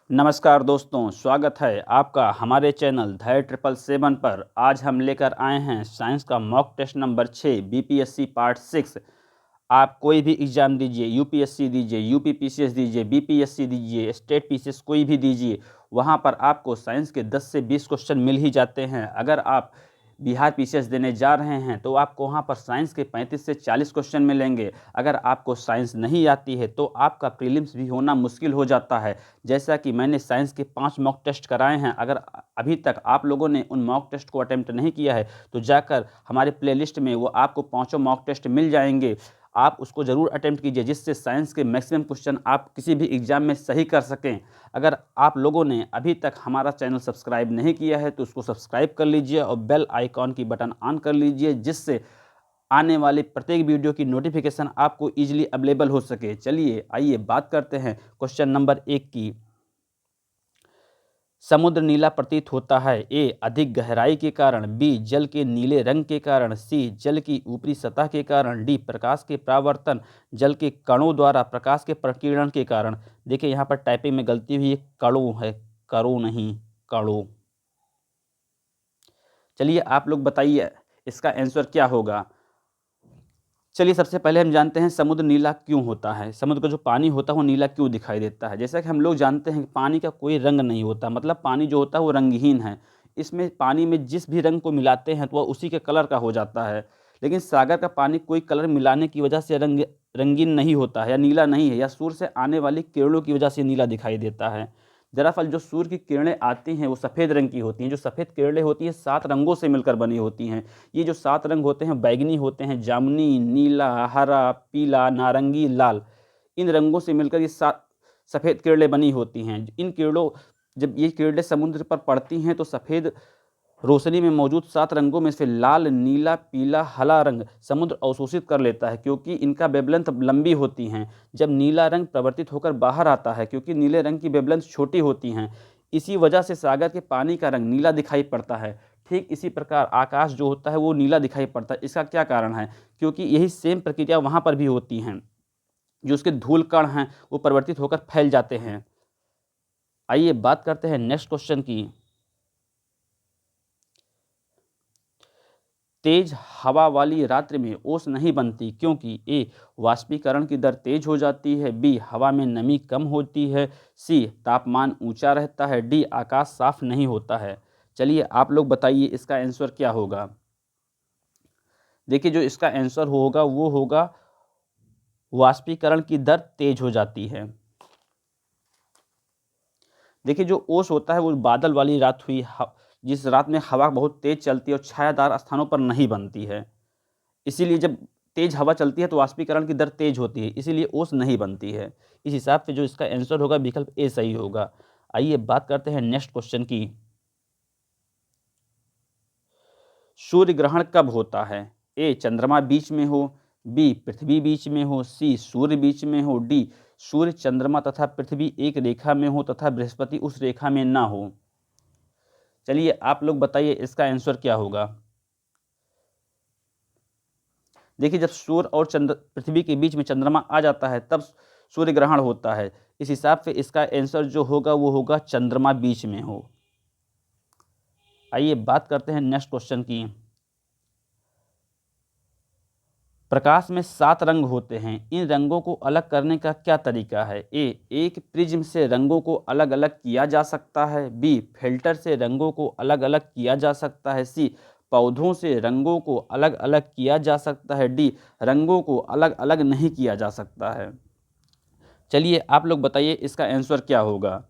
नमस्कार दोस्तों, स्वागत है आपका हमारे चैनल धैर्य 777 पर। आज हम लेकर आए हैं साइंस का mock test number 6 BPSC part 6। आप कोई भी एग्ज़ाम दीजिए, यूपीएससी दीजिए, यूपीपीसीएस दीजिए, बीपीएससी दीजिए, स्टेट पीसीएस कोई भी दीजिए, वहाँ पर आपको साइंस के 10 से 20 क्वेश्चन मिल ही जाते हैं। अगर आप बिहार पीसीएस देने जा रहे हैं तो आपको वहाँ पर साइंस के 35 से 40 क्वेश्चन मिलेंगे। अगर आपको साइंस नहीं आती है तो आपका प्रीलिम्स भी होना मुश्किल हो जाता है। जैसा कि मैंने साइंस के 5 मॉक टेस्ट कराए हैं, अगर अभी तक आप लोगों ने उन मॉक टेस्ट को अटेम्प्ट नहीं किया है तो जाकर हमारे प्लेलिस्ट में वो आपको पाँचों मॉक टेस्ट मिल जाएंगे। आप उसको ज़रूर अटेम्प्ट कीजिए जिससे साइंस के मैक्सिमम क्वेश्चन आप किसी भी एग्ज़ाम में सही कर सकें। अगर आप लोगों ने अभी तक हमारा चैनल सब्सक्राइब नहीं किया है तो उसको सब्सक्राइब कर लीजिए और बेल आइकॉन की बटन ऑन कर लीजिए, जिससे आने वाली प्रत्येक वीडियो की नोटिफिकेशन आपको ईजिली अवेलेबल हो सके। चलिए आइए बात करते हैं क्वेश्चन नंबर 1 की। समुद्र नीला प्रतीत होता है। ए अधिक गहराई के कारण, बी जल के नीले रंग के कारण, सी जल की ऊपरी सतह के कारण, डी प्रकाश के परावर्तन जल के कणों द्वारा प्रकाश के प्रकीर्णन के कारण। देखिए यहाँ पर टाइपिंग में गलती हुई है, कणों है, करो नहीं, कणों। चलिए आप लोग बताइए इसका आंसर क्या होगा। चलिए सबसे पहले हम जानते हैं समुद्र नीला क्यों होता है। समुद्र का जो पानी होता है वो नीला क्यों दिखाई देता है। जैसा कि हम लोग जानते हैं कि पानी का कोई रंग नहीं होता, मतलब पानी जो होता है वो रंगहीन है। इसमें पानी में जिस भी रंग को मिलाते हैं तो वह उसी के कलर का हो जाता है। लेकिन सागर का पानी कोई कलर मिलाने की वजह से रंगीन नहीं होता है या नीला नहीं है, या सूर्य से आने वाली किरणों की वजह से नीला दिखाई देता है। दरअसल जो सूर्य की किरणें आती हैं वो सफ़ेद रंग की होती हैं। जो सफ़ेद किरणें होती हैं 7 रंगों से मिलकर बनी होती हैं। ये जो 7 रंग होते हैं बैंगनी होते हैं, जामुनी, नीला, हरा, पीला, नारंगी, लाल। इन रंगों से मिलकर ये 7 सफ़ेद किरणें बनी होती हैं। इन किरणों जब ये किरणें समुद्र पर पड़ती हैं तो सफ़ेद रोशनी में मौजूद 7 रंगों में से लाल, नीला, पीला, हरा रंग समुद्र अवशोषित कर लेता है, क्योंकि इनका वेवलेंथ लंबी होती हैं। जब नीला रंग प्रवर्तित होकर बाहर आता है, क्योंकि नीले रंग की वेवलेंथ छोटी होती हैं, इसी वजह से सागर के पानी का रंग नीला दिखाई पड़ता है। ठीक इसी प्रकार आकाश जो होता है वो नीला दिखाई पड़ता है। इसका क्या कारण है? क्योंकि यही सेम प्रक्रिया वहाँ पर भी होती हैं। जो उसके धूल कण हैं वो परिवर्तित होकर फैल जाते हैं। आइए बात करते हैं नेक्स्ट क्वेश्चन की। तेज हवा वाली रात्रि में ओस नहीं बनती क्योंकि ए वाष्पीकरण की दर तेज हो जाती है, बी हवा में नमी कम होती है, सी तापमान ऊंचा रहता है, डी आकाश साफ नहीं होता है। चलिए आप लोग बताइए इसका आंसर क्या होगा। देखिए जो इसका आंसर होगा वो होगा वाष्पीकरण की दर तेज हो जाती है। देखिए जो ओस होता है वो बादल वाली रात हुई, जिस रात में हवा बहुत तेज चलती है और छायादार स्थानों पर नहीं बनती है। इसीलिए जब तेज हवा चलती है तो वाष्पीकरण की दर तेज होती है, इसीलिए ओस नहीं बनती है। इस हिसाब से जो इसका आंसर होगा विकल्प ए सही होगा। आइए बात करते हैं नेक्स्ट क्वेश्चन की। सूर्य ग्रहण कब होता है? ए चंद्रमा बीच में हो, बी पृथ्वी बीच में हो, सी सूर्य बीच में हो, डी सूर्य चंद्रमा तथा पृथ्वी एक रेखा में हो तथा बृहस्पति उस रेखा में ना हो। चलिए आप लोग बताइए इसका आंसर क्या होगा। देखिए जब सूर्य और पृथ्वी के बीच में चंद्रमा आ जाता है तब सूर्य ग्रहण होता है। इस हिसाब से इसका आंसर जो होगा वो होगा चंद्रमा बीच में हो। आइए बात करते हैं नेक्स्ट क्वेश्चन की। प्रकाश में 7 रंग होते हैं, इन रंगों को अलग करने का क्या तरीका है? ए एक प्रिज्म से रंगों को अलग अलग किया जा सकता है, बी फिल्टर से रंगों को अलग अलग किया जा सकता है, सी पौधों से रंगों को अलग अलग किया जा सकता है, डी रंगों को अलग अलग नहीं किया जा सकता है। चलिए आप लोग बताइए इसका आंसर क्या होगा।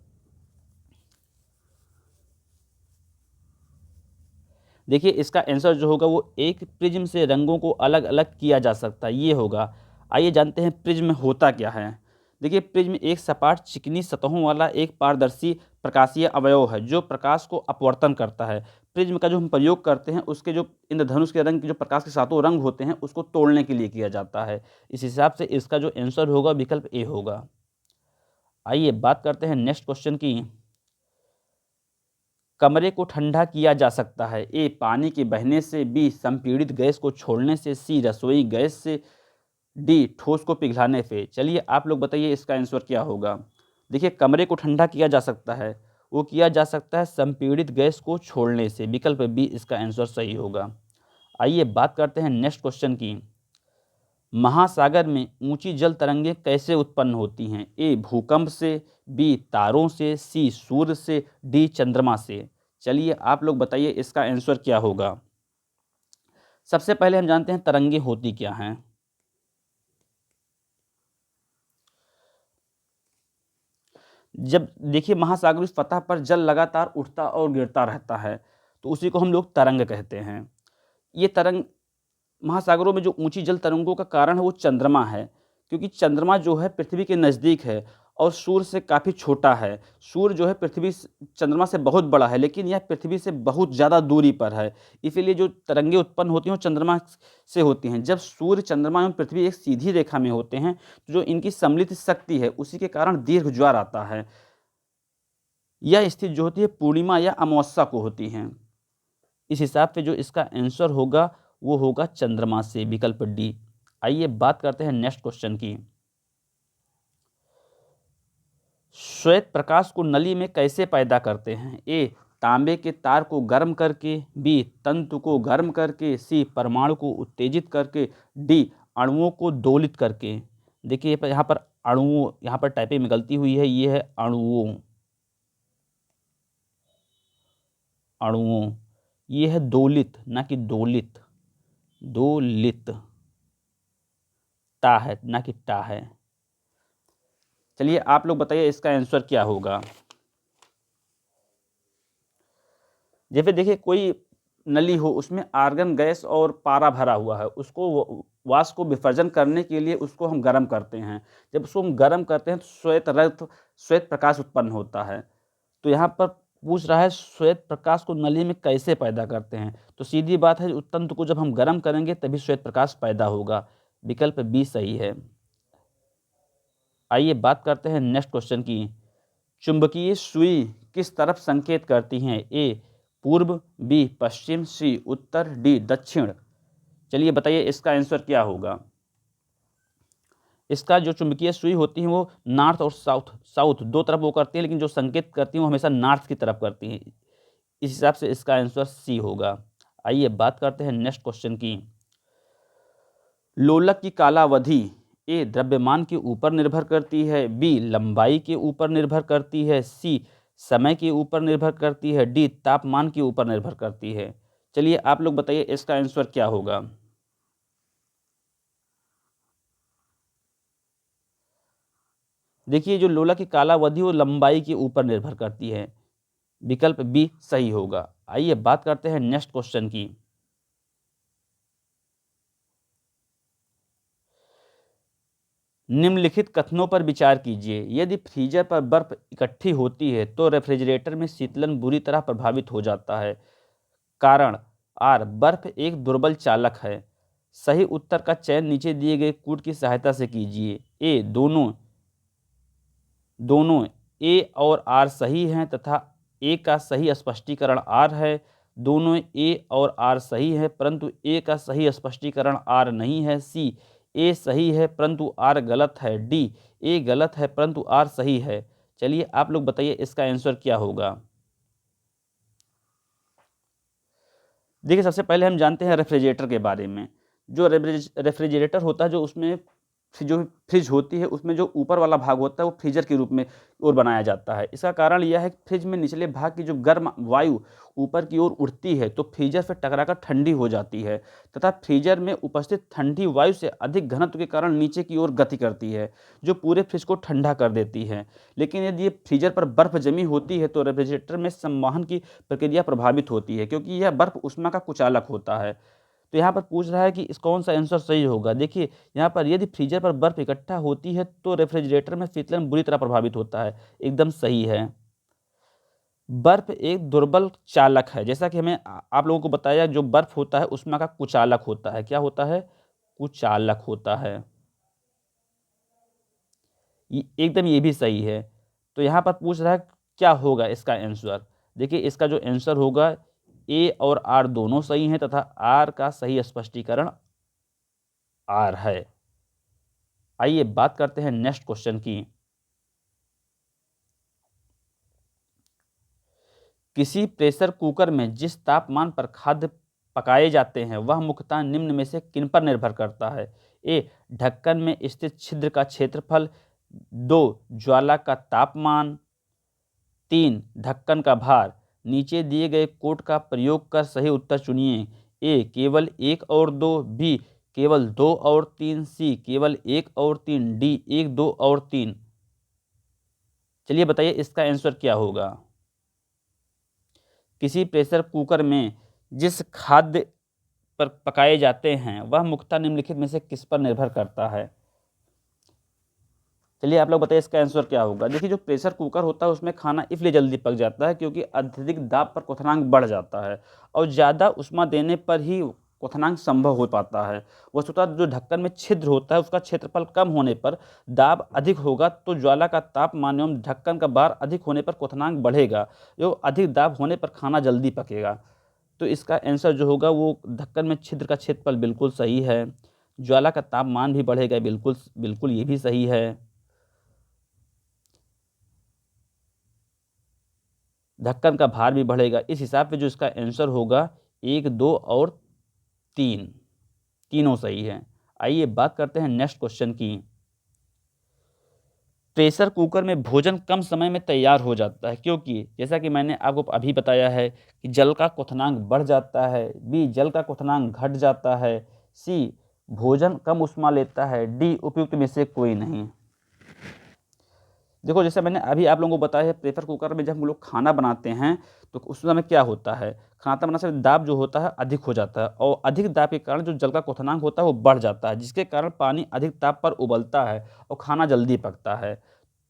देखिए इसका आंसर जो होगा वो एक प्रिज्म से रंगों को अलग अलग किया जा सकता है, ये होगा। आइए जानते हैं प्रिज्म होता क्या है। देखिए प्रिज्म एक सपाट चिकनी सतहों वाला एक पारदर्शी प्रकाशीय अवयव है जो प्रकाश को अपवर्तन करता है। प्रिज्म का जो हम प्रयोग करते हैं उसके जो इंद्रधनुष के रंग के जो प्रकाश के सातों रंग होते हैं उसको तोड़ने के लिए किया जाता है। इस हिसाब से इसका जो आंसर होगा विकल्प ए होगा। आइए बात करते हैं नेक्स्ट क्वेश्चन की। कमरे को ठंडा किया जा सकता है, ए पानी के बहने से, बी संपीड़ित गैस को छोड़ने से, सी रसोई गैस से, डी ठोस को पिघलाने से। चलिए आप लोग बताइए इसका आंसर क्या होगा। देखिए कमरे को ठंडा किया जा सकता है, वो किया जा सकता है संपीड़ित गैस को छोड़ने से। विकल्प बी इसका आंसर सही होगा। आइए बात करते हैं नेक्स्ट क्वेश्चन की। महासागर में ऊंची जल तरंगें कैसे उत्पन्न होती हैं? ए भूकंप से, बी तारों से, सी सूर्य से, डी चंद्रमा से। चलिए आप लोग बताइए इसका आंसर क्या होगा। सबसे पहले हम जानते हैं तरंगे होती क्या हैं। जब देखिए महासागरीय सतह पर जल लगातार उठता और गिरता रहता है तो उसी को हम लोग तरंग कहते हैं। ये तरंग महासागरों में जो ऊंची जल तरंगों का कारण है वो चंद्रमा है, क्योंकि चंद्रमा जो है पृथ्वी के नज़दीक है और सूर्य से काफ़ी छोटा है। सूर्य जो है चंद्रमा से बहुत बड़ा है, लेकिन यह पृथ्वी से बहुत ज़्यादा दूरी पर है। इसीलिए जो तरंगे उत्पन्न होती हैं वो चंद्रमा से होती हैं। जब सूर्य, चंद्रमा एवं पृथ्वी एक सीधी रेखा में होते हैं तो जो इनकी सम्मिलित शक्ति है उसी के कारण दीर्घ ज्वार आता है। यह स्थिति जो होती है पूर्णिमा या अमावस्या को होती है। इस हिसाब से जो इसका आंसर होगा वो होगा चंद्रमा से, विकल्प डी। आइए बात करते हैं नेक्स्ट क्वेश्चन की। श्वेत प्रकाश को नली में कैसे पैदा करते हैं? ए तांबे के तार को गर्म करके, बी तंतु को गर्म करके, सी परमाणु को उत्तेजित करके, डी अणुओं को दोलित करके। देखिए यहाँ पर अणुओं, यहाँ पर टाइपिंग में गलती हुई है, ये है अणुओं, अणुओं, ये है दोलित ना कि दोलित, दोलित, ता है ना कि टा है। चलिए आप लोग बताइए इसका आंसर क्या होगा। जैसे देखिए कोई नली हो, उसमें आर्गन गैस और पारा भरा हुआ है, उसको वाष्प को विसर्जन करने के लिए उसको हम गर्म करते हैं। जब उसको हम गर्म करते हैं तो श्वेत प्रकाश उत्पन्न होता है। तो यहाँ पर पूछ रहा है श्वेत प्रकाश को नली में कैसे पैदा करते हैं, तो सीधी बात है तंतु को जब हम गर्म करेंगे तभी श्वेत प्रकाश पैदा होगा। विकल्प बी सही है। आइए बात करते हैं नेक्स्ट क्वेश्चन की। चुंबकीय सुई किस तरफ संकेत करती हैं? ए पूर्व, बी पश्चिम, सी उत्तर, डी दक्षिण। चलिए बताइए इसका आंसर क्या होगा। इसका जो चुंबकीय सुई होती है वो नॉर्थ और साउथ दो तरफ वो करती है, लेकिन जो संकेत करती है वो हमेशा नॉर्थ की तरफ करती है। इस हिसाब से इसका आंसर सी होगा। आइए बात करते हैं नेक्स्ट क्वेश्चन की। लोलक की कालावधि ए द्रव्यमान के ऊपर निर्भर करती है, बी लंबाई के ऊपर निर्भर करती है, सी समय के ऊपर निर्भर करती है, डी तापमान के ऊपर निर्भर करती है। चलिए आप लोग बताइए इसका आंसर क्या होगा। देखिए जो लोलक की कालावधि वो लंबाई के ऊपर निर्भर करती है। विकल्प बी सही होगा। आइए बात करते हैं नेक्स्ट क्वेश्चन की। निम्नलिखित कथनों पर विचार कीजिए। यदि फ्रीजर पर बर्फ इकट्ठी होती है तो रेफ्रिजरेटर में शीतलन बुरी तरह प्रभावित हो जाता है। कारण आर बर्फ एक दुर्बल चालक है। सही उत्तर का चयन नीचे दिए गए कूट की सहायता से कीजिए। ए दोनों, दोनों ए और आर सही हैं तथा ए का सही स्पष्टीकरण आर है। दोनों ए और आर सही है परंतु ए का सही स्पष्टीकरण आर नहीं है। सी ए सही है परंतु आर गलत है। डी ए गलत है परंतु आर सही है। चलिए आप लोग बताइए इसका आंसर क्या होगा। देखिए सबसे पहले हम जानते हैं रेफ्रिजरेटर के बारे में। जो रेफ्रिजरेटर होता है, जो उसमें जो फ्रिज होती है उसमें जो ऊपर वाला भाग होता है वो फ्रीजर के रूप में और बनाया जाता है। इसका कारण यह है कि फ्रिज में निचले भाग की जो गर्म वायु ऊपर की ओर उठती है तो फ्रीजर से टकराकर ठंडी हो जाती है तथा फ्रीजर में उपस्थित ठंडी वायु से अधिक घनत्व के कारण नीचे की ओर गति करती है, जो पूरे फ्रिज को ठंडा कर देती है। लेकिन यदि ये फ्रीजर पर बर्फ जमी होती है तो रेफ्रिजरेटर में संवहन की प्रक्रिया प्रभावित होती है, क्योंकि यह बर्फ ऊष्मा का कुचालक होता है। तो यहाँ पर पूछ रहा है कि इस कौन सा आंसर सही होगा। देखिए यहाँ पर यदि फ्रीजर पर बर्फ इकट्ठा होती है तो रेफ्रिजरेटर में शीतलन बुरी तरह प्रभावित होता है, एकदम सही है। बर्फ एक दुर्बल चालक है, जैसा कि हमें आप लोगों को बताया, जो बर्फ होता है उष्मा का कुचालक होता है। क्या होता है? कुचालक होता है। एकदम ये भी सही है। तो यहाँ पर पूछ रहा है क्या होगा इसका आंसर। देखिए इसका जो आंसर होगा, ए और आर दोनों सही हैं तथा आर का सही स्पष्टीकरण आर है। आइए बात करते हैं नेक्स्ट क्वेश्चन की। किसी प्रेशर कुकर में जिस तापमान पर खाद्य पकाए जाते हैं वह मुख्यतः निम्न में से किन पर निर्भर करता है? ए, ढक्कन में स्थित छिद्र का क्षेत्रफल, 2, ज्वाला का तापमान, 3, ढक्कन का भार। नीचे दिए गए कोड का प्रयोग कर सही उत्तर चुनिए। ए, केवल 1 और 2, बी, केवल 2 और 3, सी, केवल 1 और 3, डी, 1, 2 और 3। चलिए बताइए इसका आंसर क्या होगा? किसी प्रेशर कुकर में जिस खाद्य पर पकाए जाते हैं वह मुख्यतः निम्नलिखित में से किस पर निर्भर करता है? चलिए आप लोग बताइए इसका आंसर क्या होगा? देखिए जो प्रेशर कुकर होता है उसमें खाना इसलिए जल्दी पक जाता है क्योंकि अत्यधिक दाब पर क्वथनांक बढ़ जाता है और ज़्यादा ऊष्मा देने पर ही क्वथनांक संभव हो पाता है। वस्तुतः जो ढक्कन में छिद्र होता है उसका क्षेत्रफल कम होने पर दाब अधिक होगा तो ज्वाला का तापमान एवं ढक्कन का भार अधिक होने पर क्वथनांक बढ़ेगा। जो अधिक दाब होने पर खाना जल्दी पकेगा। तो इसका आंसर जो होगा वो ढक्कन में छिद्र का क्षेत्रफल बिल्कुल सही है। ज्वाला का तापमान भी बढ़ेगा, बिल्कुल बिल्कुल ये भी सही है। ढक्कन का भार भी बढ़ेगा। इस हिसाब से जो इसका आंसर होगा 1, 2 और 3 तीनों सही है। आइए बात करते हैं नेक्स्ट क्वेश्चन की। प्रेशर कुकर में भोजन कम समय में तैयार हो जाता है क्योंकि जैसा कि मैंने आपको अभी बताया है कि जल का क्वथनांक बढ़ जाता है, बी, जल का क्वथनांक घट जाता है, सी, भोजन कम ऊष्मा लेता है, डी, उपयुक्त में से कोई नहीं। देखो जैसे मैंने अभी आप लोगों को बताया है प्रेशर कुकर में जब हम लोग खाना बनाते हैं तो उस समय क्या होता है, खाना बनाने से दाब जो होता है अधिक हो जाता है और अधिक दाब के कारण जो जल का क्वथनांक होता है वो बढ़ जाता है जिसके कारण पानी अधिक ताप पर उबलता है और खाना जल्दी पकता है।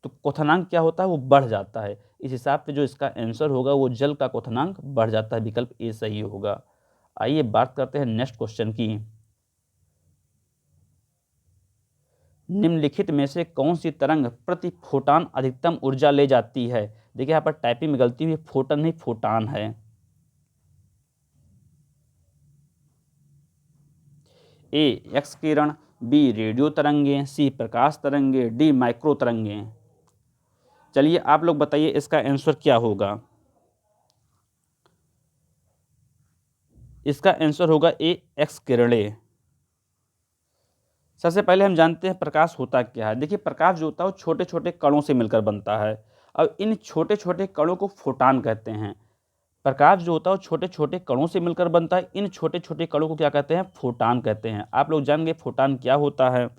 तो क्वथनांक क्या होता है वो बढ़ जाता है। इस हिसाब से जो इसका आंसर होगा वो जल का क्वथनांक बढ़ जाता है, विकल्प ए सही होगा। आइए बात करते हैं नेक्स्ट क्वेश्चन की। निम्नलिखित में से कौन सी तरंग प्रति फोटान अधिकतम ऊर्जा ले जाती है? देखिए यहाँ पर टाइपिंग में गलती हुई, फोटन नहीं फोटान है। ए, एक्स किरण, बी, रेडियो तरंगे, सी, प्रकाश तरंगे, डी, माइक्रो तरंगे। चलिए आप लोग बताइए इसका आंसर क्या होगा? इसका आंसर होगा ए, एक्स किरणें। सबसे पहले हम जानते हैं प्रकाश होता क्या है। देखिए प्रकाश जो होता है वो छोटे छोटे कणों से मिलकर बनता है और इन छोटे छोटे कणों को फोटान कहते हैं। प्रकाश जो होता है वो छोटे छोटे कणों से मिलकर बनता है, इन छोटे छोटे कणों को क्या कहते हैं? फोटान कहते हैं। आप लोग जानेंगे फोटान क्या होता है।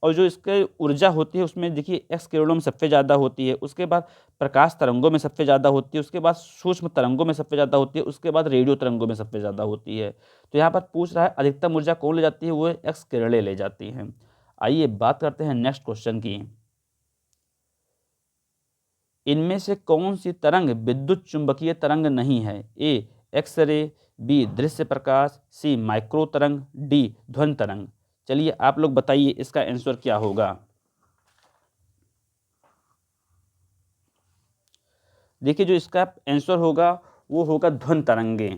और जो इसकी ऊर्जा होती है उसमें देखिए एक्स किरणों में सबसे ज़्यादा होती है, उसके बाद प्रकाश तरंगों में सबसे ज़्यादा होती है, उसके बाद सूक्ष्म तरंगों में सबसे ज़्यादा होती है, उसके बाद रेडियो तरंगों में सबसे ज़्यादा होती है। तो यहाँ पर पूछ रहा है अधिकतम ऊर्जा कौन ले जाती है? वो एक्स किरणें ले जाती हैं। आइए बात करते हैं नेक्स्ट क्वेश्चन की। इनमें से कौन सी तरंग विद्युत चुंबकीय तरंग नहीं है? ए, एक्सरे, बी, दृश्य प्रकाश, सी, माइक्रो तरंग, डी, ध्वनि तरंग। चलिए आप लोग बताइए इसका आंसर क्या होगा? देखिए जो इसका आंसर होगा वो होगा ध्वनि तरंगे।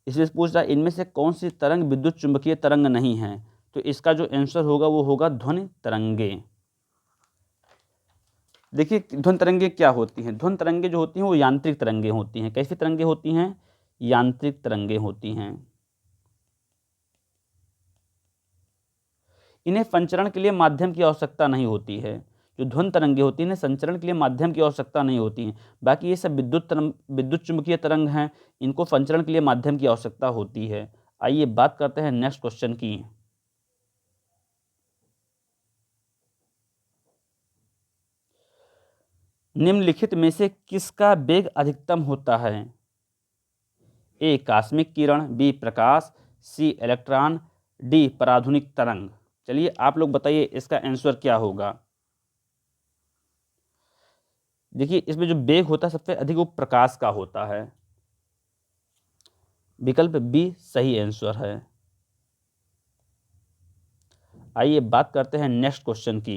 इसमें पूछ रहा है इनमें से कौन सी तरंग विद्युत चुंबकीय तरंग नहीं है, तो इसका जो आंसर होगा वो होगा ध्वनि तरंगे। देखिए ध्वनि तरंगे क्या होती हैं? ध्वनि तरंगे जो होती हैं वो यांत्रिक तरंगे होती हैं। कैसी तरंगे होती हैं? यांत्रिक तरंगे होती हैं। इन्हें संचरण के लिए माध्यम की आवश्यकता नहीं होती है। जो ध्वनि तरंगे होती हैं इन्हें संचरण के लिए माध्यम की आवश्यकता नहीं होती है। बाकी ये सब विद्युत चुंबकीय तरंग हैं, इनको संचरण के लिए माध्यम की आवश्यकता होती है। आइए बात करते हैं नेक्स्ट क्वेश्चन की। निम्नलिखित में से किसका वेग अधिकतम होता है? ए, कास्मिक किरण, बी, प्रकाश, सी, इलेक्ट्रॉन, डी, पराधुनिक तरंग। चलिए आप लोग बताइए इसका आंसर क्या होगा? देखिए इसमें जो वेग होता है सबसे अधिक वो प्रकाश का होता है। विकल्प बी सही आंसर है। आइए बात करते हैं नेक्स्ट क्वेश्चन की।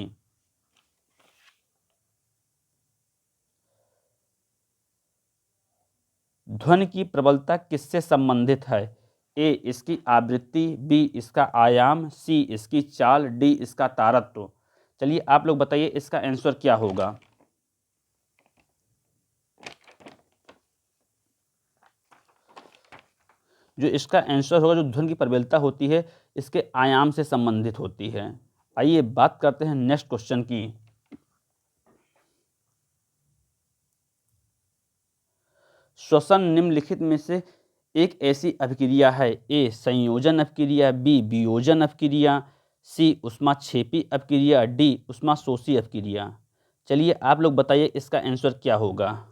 ध्वनि की प्रबलता किससे संबंधित है? ए इसकी आवृत्ति, बी इसका आयाम, सी इसकी चाल, डी इसका तारत्व। चलिए आप लोग बताइए इसका आंसर क्या होगा। जो इसका आंसर होगा, जो ध्वनि की प्रबलता होती है इसके आयाम से संबंधित होती है। आइए बात करते हैं नेक्स्ट क्वेश्चन की। श्वसन निम्नलिखित में से एक ऐसी अभिक्रिया है, ए संयोजन अभिक्रिया, बी वियोजन अभिक्रिया, सी ऊष्माक्षेपी अभिक्रिया, डी ऊष्माशोषी अभिक्रिया। चलिए आप लोग बताइए इसका आंसर क्या होगा।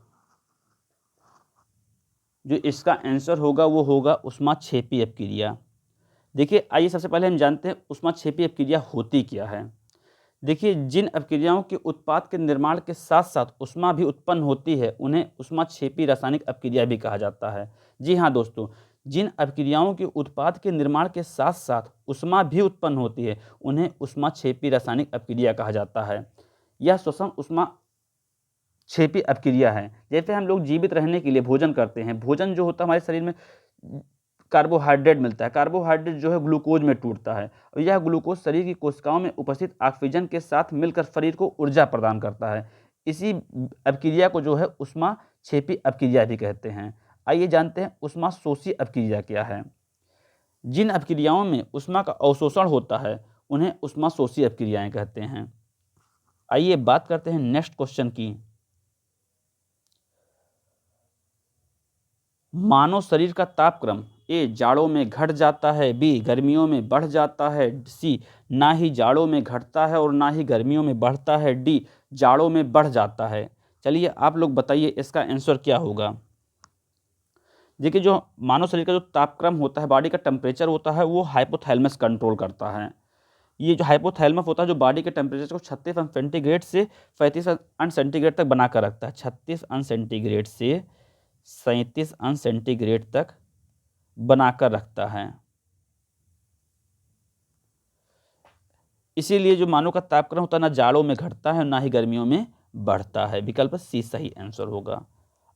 जो इसका आंसर होगा वो होगा ऊष्माक्षेपी अभिक्रिया। देखिए आइए सबसे पहले हम जानते हैं ऊष्माक्षेपी अभिक्रिया होती क्या है। देखिए जिन अभिक्रियाओं के उत्पाद के निर्माण के साथ साथ ऊष्मा भी उत्पन्न होती है उन्हें ऊष्माक्षेपी रासायनिक अभिक्रिया भी कहा जाता है। जी हाँ दोस्तों, जिन अभिक्रियाओं के उत्पाद के निर्माण के साथ साथ ऊष्मा भी उत्पन्न होती है उन्हें ऊष्माक्षेपी रासायनिक अभिक्रिया कहा जाता है। यह श्वसन ऊष्माक्षेपी अभिक्रिया है। जैसे हम लोग जीवित रहने के लिए भोजन करते हैं, भोजन जो होता है हमारे शरीर में कार्बोहाइड्रेट मिलता है, कार्बोहाइड्रेट जो है ग्लूकोज में टूटता है और यह ग्लूकोज शरीर की कोशिकाओं में उपस्थित ऑक्सीजन के साथ मिलकर शरीर को ऊर्जा प्रदान करता है। इसी अभिक्रिया को जो है ऊष्माक्षेपी अभिक्रिया भी कहते हैं। आइए जानते हैं ऊष्माशोषी अभिक्रिया क्या है। जिन अभिक्रियाओं में ऊष्मा का अवशोषण होता है उन्हें ऊष्माशोषी अभिक्रियाएं कहते हैं। आइए बात करते हैं नेक्स्ट क्वेश्चन की। मानव शरीर का तापक्रम ए जाड़ों में घट जाता है, बी गर्मियों में बढ़ जाता है, सी ना ही जाड़ों में घटता है और ना ही गर्मियों में बढ़ता है, डी जाड़ों में बढ़ जाता है। चलिए आप लोग बताइए इसका आंसर क्या होगा। देखिए जो मानव शरीर का जो तापक्रम होता है, बॉडी का टेम्परेचर होता है, वो हाइपोथैलेमस कंट्रोल करता है। ये जो हाइपोथैलेमस होता है जो बॉडी के टेम्परेचर को 36 अंश सेंटीग्रेड से 35 अंश सेंटीग्रेड तक बनाकर रखता है। 36 अंश सेंटीग्रेड से 37 अंश सेंटीग्रेड तक बनाकर रखता है। इसीलिए जो मानव का तापक्रम होता है ना जाड़ों में घटता है और ना ही गर्मियों में बढ़ता है। विकल्प सी सही आंसर होगा।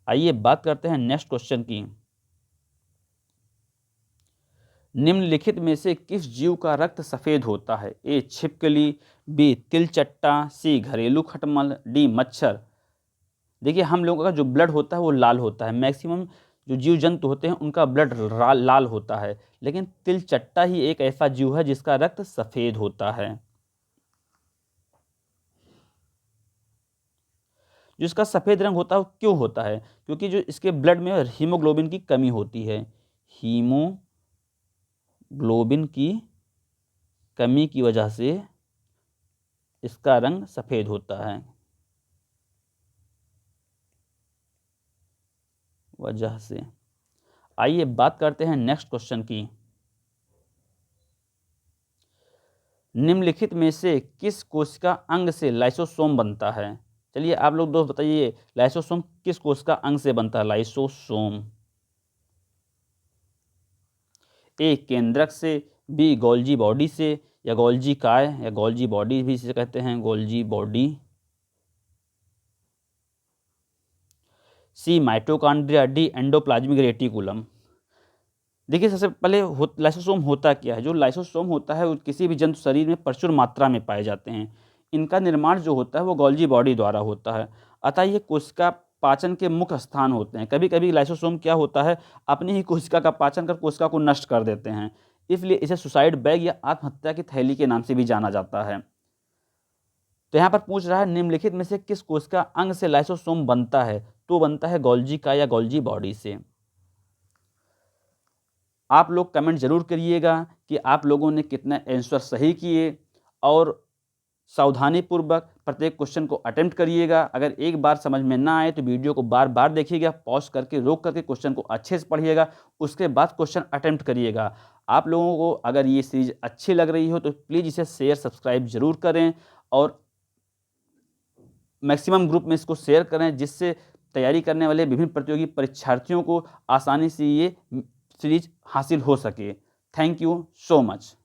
आइए बात करते हैं नेक्स्ट क्वेश्चन की। निम्नलिखित में से किस जीव का रक्त सफेद होता है। ए छिपकली, बी तिलचट्टा, सी घरेलू खटमल, डी मच्छर। देखिए हम लोगों का जो ब्लड होता है वो लाल होता है। मैक्सिमम जो जीव जंतु होते हैं उनका ब्लड लाल होता है, लेकिन तिलचट्टा ही एक ऐसा जीव है जिसका रक्त सफेद होता है। जो इसका सफेद रंग होता है वो क्यों होता है? क्योंकि जो इसके ब्लड में हीमोग्लोबिन की कमी होती है। हीमोग्लोबिन की कमी की वजह से इसका रंग सफेद होता है। वजह से। आइए बात करते हैं नेक्स्ट क्वेश्चन की। निम्नलिखित में से किस कोशिका अंग से लाइसोसोम बनता है? चलिए आप लोग दोस्त बताइए लाइसोसोम किस कोशिका अंग से बनता है? लाइसोसोम ए केंद्रक से, बी गोल्जी बॉडी से, या गोल्जी काय या गोल्जी बॉडी भी इसे कहते हैं, गोल्जी बॉडी, सी माइटोकॉन्ड्रिया, डी एंडोप्लाज्मिक रेटिकुलम। देखिए सबसे पहले लाइसोसोम होता क्या है। जो लाइसोसोम होता है वो किसी भी जंतु शरीर में प्रचुर मात्रा में पाए जाते हैं। इनका निर्माण जो होता है वो गोल्जी बॉडी द्वारा होता है। अतः ये कोशिका पाचन के मुख्य स्थान होते हैं। कभी कभी लाइसोसोम क्या होता है अपनी ही कोशिका का पाचन कर कोशिका को नष्ट कर देते हैं, इसलिए इसे सुसाइड बैग या आत्महत्या की थैली के नाम से भी जाना जाता है। तो यहाँ पर पूछ रहा है निम्नलिखित में से किस कोशिका अंग से लाइसोसोम बनता है? तो बनता है गोल्जी का या गोल्जी बॉडी से। आप लोग कमेंट जरूर करिएगा कि आप लोगों ने कितना आंसर सही किए और सावधानीपूर्वक प्रत्येक क्वेश्चन को अटेम्प्ट करिएगा। अगर एक बार समझ में ना आए तो वीडियो को बार बार देखिएगा, पॉज करके रोक करके क्वेश्चन को अच्छे से पढ़िएगा, उसके बाद क्वेश्चन अटेम्प्ट करिएगा। आप लोगों को अगर ये सीरीज अच्छी लग रही हो तो प्लीज़ इसे शेयर सब्सक्राइब जरूर करें और मैक्सिमम ग्रुप में इसको शेयर करें, जिससे तैयारी करने वाले विभिन्न प्रतियोगी परीक्षार्थियों को आसानी से ये सीरीज हासिल हो सके। Thank you so much.